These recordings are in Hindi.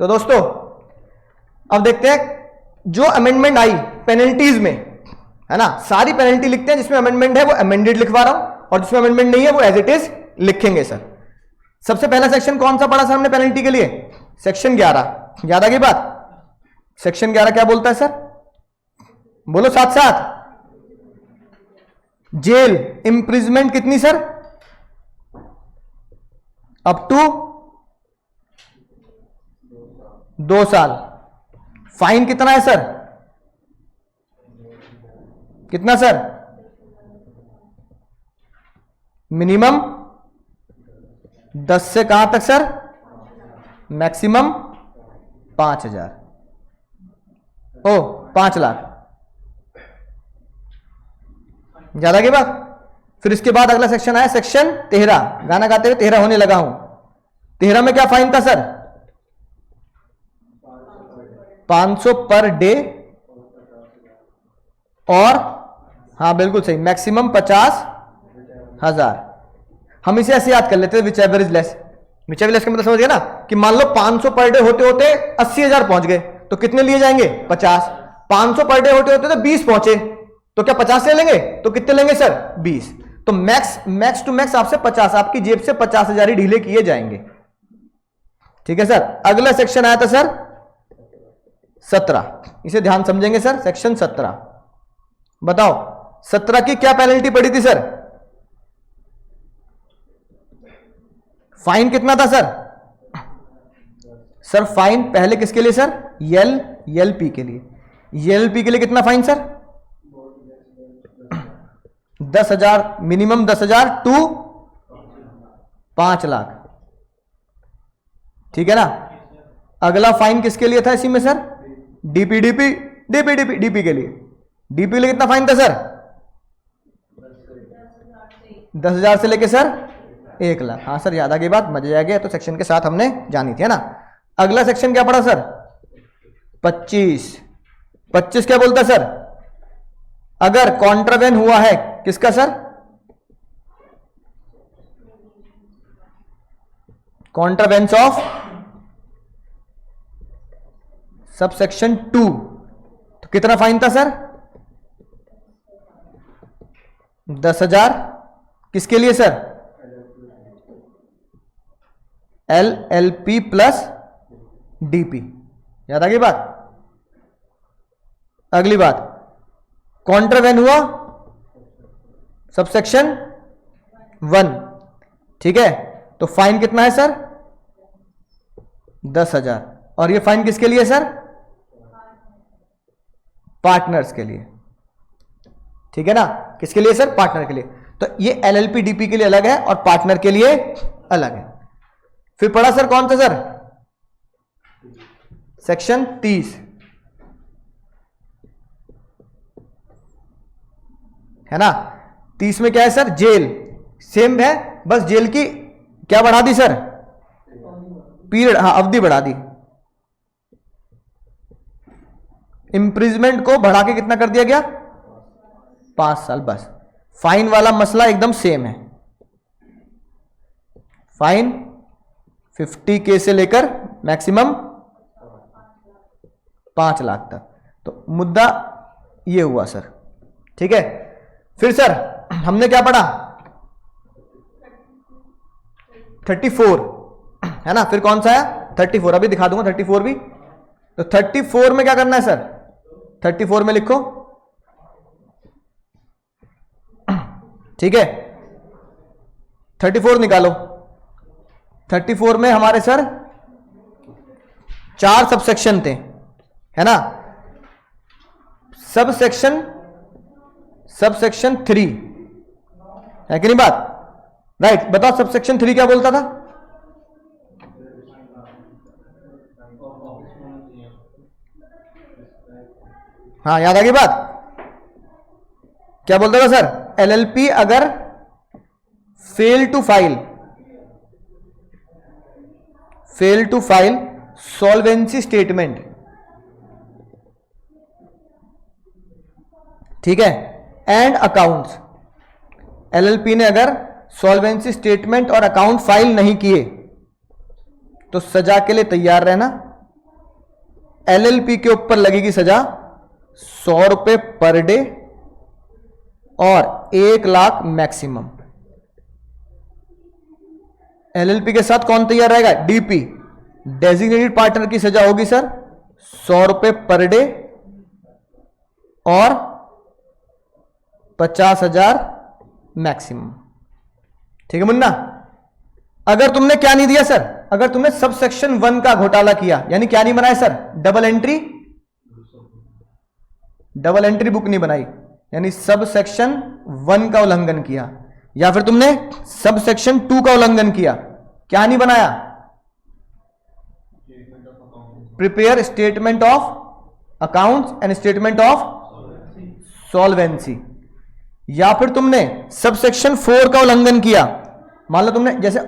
तो दोस्तों अब देखते हैं जो अमेंडमेंट आई पेनल्टीज में, है ना, सारी पेनल्टी लिखते हैं, जिसमें अमेंडमेंट है वो अमेंडेड लिखवा रहा हूं और जिसमें अमेंडमेंट नहीं है वो एज इट इज लिखेंगे सर। सबसे पहला सेक्शन कौन सा पढ़ा सर हमने पेनल्टी के लिए? सेक्शन 11। याद आ गई बात? सेक्शन 11 क्या बोलता है सर? बोलो साथ साथ। जेल इंप्रिजमेंट कितनी सर? अप टू 2 साल। फाइन कितना है सर? कितना सर? मिनिमम 10 से कहां तक सर? मैक्सिमम 5,000। 5 लाख। ज्यादा की बात। फिर इसके बाद अगला सेक्शन आया सेक्शन 13। गाना गाते हुए 13 होने लगा हूं। 13 में क्या फाइन था सर? 500 पर डे और हाँ बिल्कुल सही, मैक्सिमम 50,000। हम इसे ऐसे याद कर लेते हैं, which ever is less. Which ever less का मतलब समझ गया ना, कि मान लो 500 पर डे होते होते 80,000 पहुंच गए तो कितने लिए जाएंगे? 50। 500 पर डे होते होते तो 20 पहुंचे तो क्या 50 ले लेंगे? तो कितने लेंगे सर? 20। तो मैक्स टू मैक्स आपसे 50, आपकी जेब से 50,000 ही ढीले किए जाएंगे। ठीक है सर। अगला सेक्शन आया था सर 17। इसे ध्यान समझेंगे सर। सेक्शन 17 बताओ 17 की क्या पेनल्टी पड़ी थी सर? फाइन कितना था सर? सर फाइन पहले किसके लिए सर? एलपी के लिए। एलपी के लिए कितना fine sir? 10,000। Minimum 10,000 to 5 lakh. ठीक है ना। अगला फाइन किसके लिए था इसी में सर? डीपी के लिए। डीपी के लिए कितना फाइन था सर? 10,000 से लेके सर 1 लाख। हाँ सर याद आ गई बात, मजे आ गया। तो सेक्शन के साथ हमने जानी थी, है ना। अगला सेक्शन क्या पड़ा सर? 25। 25 क्या बोलता है सर? अगर कॉन्ट्रावेन हुआ है किसका सर? कॉन्ट्रावेंस ऑफ सबसेक्शन 2 तो कितना फाइन था सर? 10,000। किसके लिए सर? LLP plus DP. याद आ गई बात। अगली बात, कॉन्ट्रावेन हुआ सबसेक्शन 1, ठीक है, तो फाइन कितना है सर? 10,000। और ये फाइन किसके लिए सर? पार्टनर्स के लिए। ठीक है ना। किसके लिए सर? पार्टनर के लिए। तो ये एलएलपी डीपी के लिए अलग है और पार्टनर के लिए अलग है। फिर पढ़ा सर कौन सा सर? सेक्शन 30, है ना। 30 में क्या है सर? जेल। सेम है, बस जेल की क्या बढ़ा दी सर? पीरियड, हाँ अवधि बढ़ा दी। इंप्रिजमेंट को बढ़ा के कितना कर दिया गया? 5 साल बस। फाइन वाला मसला एकदम सेम है। फाइन 50K से लेकर मैक्सिमम 5 लाख तक। तो मुद्दा ये हुआ सर। ठीक है। फिर सर हमने क्या पढ़ा? 34, है ना। फिर कौन सा है? 34। अभी दिखा दूंगा 34 भी। तो 34 में क्या करना है सर? 34 में लिखो, ठीक है। 34 निकालो। 34 में हमारे सर 4 सबसेक्शन थे, है ना। सबसेक्शन 3 है कि नहीं बात? राइट। बताओ सबसेक्शन 3 क्या बोलता था? हाँ याद आ गई बात। क्या बोलता था सर? एलएलपी अगर fail to file solvency statement, ठीक है, एंड अकाउंट्स, एलएलपी ने अगर सॉल्वेंसी स्टेटमेंट और अकाउंट फाइल नहीं किए तो सजा के लिए तैयार रहना, एलएलपी के ऊपर लगेगी सजा 100 रुपए पर डे और 1 लाख मैक्सिमम। एलएलपी के साथ कौन तैयार रहेगा? डीपी, डेजिग्नेटेड पार्टनर की सजा होगी सर 100 रुपए पर डे और 50,000 मैक्सिमम। ठीक है मुन्ना? अगर तुमने क्या नहीं दिया सर, अगर तुमने सब सेक्शन 1 का घोटाला किया, यानी क्या नहीं बनाया सर? डबल एंट्री बुक नहीं बनाई, यानी सब सेक्शन 1 का उल्लंघन किया, या फिर तुमने सब सेक्शन 2 का उल्लंघन किया, क्या नहीं बनाया? Prepare statement of accounts and statement of solvency. या फिर तुमने सब सेक्शन 4 का उल्लंघन किया, मान लो तुमने जैसे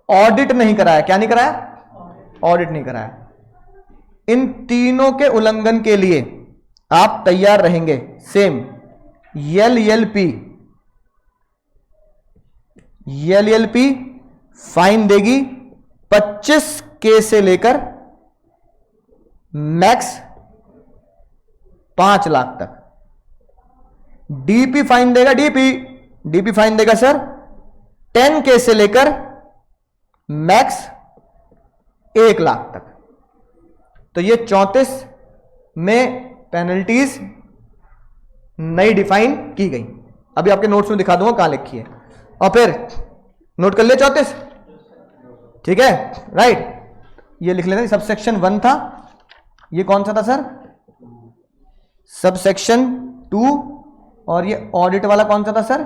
ऑडिट नहीं कराया, क्या नहीं कराया? ऑडिट नहीं कराया। इन तीनों के उल्लंघन के लिए आप तैयार रहेंगे। सेम एलएलपी फाइन देगी 25K से लेकर मैक्स 5 लाख तक। डीपी फाइन देगा, डीपी फाइन देगा सर 10K से लेकर मैक्स 1 लाख तक। तो ये 34 में पेनल्टीज नई डिफाइन की गई। अभी आपके नोट्स में दिखा दूंगा कहां लिखी है, और फिर नोट कर ले 34। ठीक है, राइट। ये लिख लेना, सब सेक्शन 1 था, ये कौन सा था सर? सब सेक्शन 2, और ये ऑडिट वाला कौन सा था सर?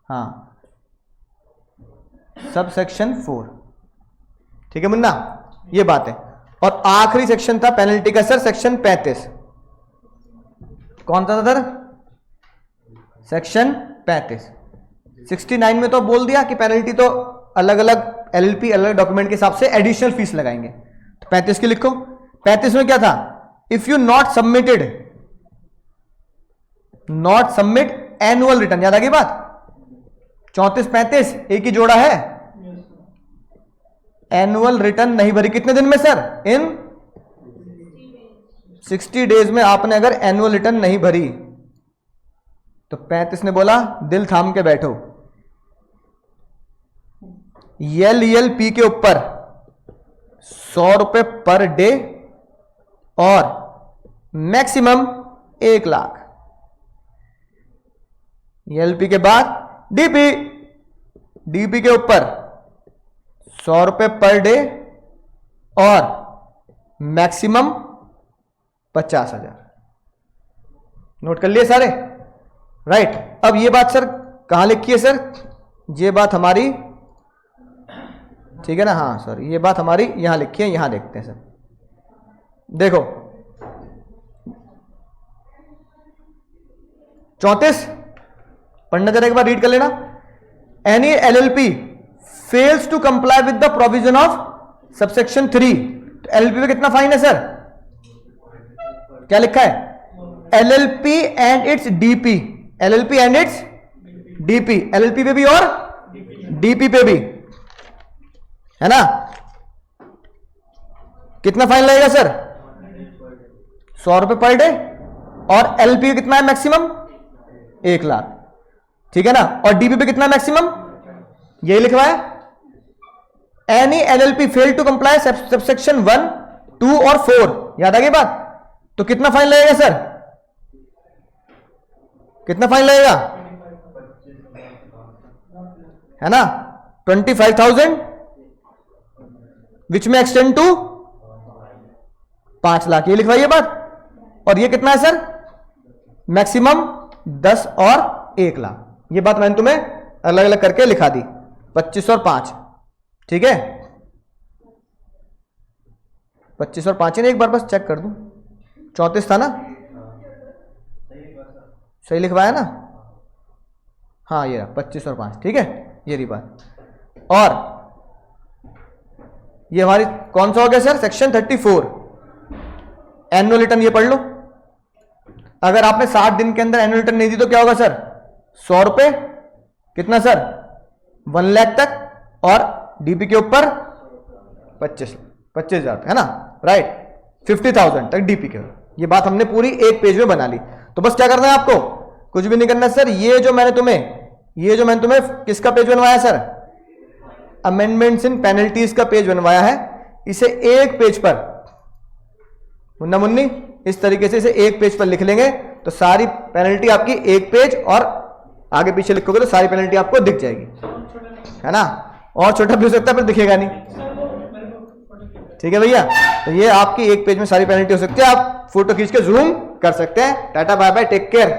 हाँ, सब सेक्शन 4। ठीक है मुन्ना, ये बात है। और आखिरी सेक्शन था पेनल्टी का सर, सेक्शन 35। कौन सा था सर? सेक्शन 35। 69 में तो बोल दिया कि पेनल्टी तो अलग अलग एलएलपी अलग डॉक्यूमेंट के हिसाब से एडिशनल फीस लगाएंगे। तो 35 की लिखो। 35 में क्या था? If you not submit annual return, याद आ गई बात? 34-35 एक ही जोड़ा है। एनुअल रिटर्न नहीं भरी कितने दिन में सर? इन 60 डेज में आपने अगर एनुअल रिटर्न नहीं भरी तो 35 ने बोला दिल थाम के बैठो, एलएलपी के ऊपर 100 रुपए पर डे और मैक्सिमम 1 लाख। एलपी के बाद डीपी के ऊपर 100 रुपए पर डे और मैक्सिमम 50,000। नोट कर लिए सारे? राइट। अब ये बात सर कहां लिखी है सर? ये बात हमारी, ठीक है ना? हाँ सर, ये बात हमारी यहां लिखी है, यहां देखते हैं सर। देखो 34 पढ़ना जरा एक बार, रीड कर लेना। Any LLP fails to comply with the provision of subsection 3। तो एलएलपी पे कितना फाइन है सर? क्या लिखा है? LLP and it's DP, LLP and it's DP, LLP पे भी और डीपी पे भी, है ना? कितना फाइन लगेगा सर? 100 रुपए पर डे, और एलएलपी कितना है मैक्सिमम? 1 लाख। ठीक है ना? और डीपी पे कितना मैक्सिमम? यही लिखवा है। Any LLP fail to comply subsection 1, 2 और 4, याद आ गई बात? तो कितना फाइन लगेगा सर? कितना फाइन लगेगा? है ना? 25,000 विच में एक्सटेंड टू 5 लाख, ये लिखवाइए बात। और ये कितना है सर? मैक्सिमम 10 और 1 लाख। ये बात मैंने तुम्हें अलग अलग करके लिखा दी, 25 और 5। ठीक है, 25 और 5 ही ना, एक बार बस चेक कर दूं। 34 था ना? सही लिखवाया ना? हाँ ये 25 और 5, ठीक है, ये रही बात। और ये हमारी कौन सा हो गया सर? Section 34 annual return. ये पढ़ लो। अगर आपने 60 दिन के अंदर एनुअल रिटर्न नहीं दी तो क्या होगा सर? 100 रुपए, कितना सर? 1 लाख तक, और डीपी के ऊपर 25,000, है ना? राइट। 50,000 तक डीपी के। ये बात हमने पूरी एक पेज में बना ली। तो बस क्या करना है आपको, कुछ भी नहीं करना सर। ये जो मैंने तुम्हें किसका पेज बनवाया सर, अमेंडमेंट्स इन पेनल्टीज का पेज बनवाया है। इसे एक पेज पर मुन्ना मुन्नी इस तरीके से इसे एक पेज पर लिख लेंगे तो सारी पेनल्टी आपकी एक पेज, और आगे पीछे लिखोगे तो सारी पेनल्टी आपको दिख जाएगी, है ना। और छोटा भी हो सकता है फिर दिखेगा नहीं। ठीक है भैया, तो ये आपकी एक पेज में सारी पेनल्टी हो सकती है। आप फोटो खींच के जूम कर सकते हैं। Tata bye bye, take care.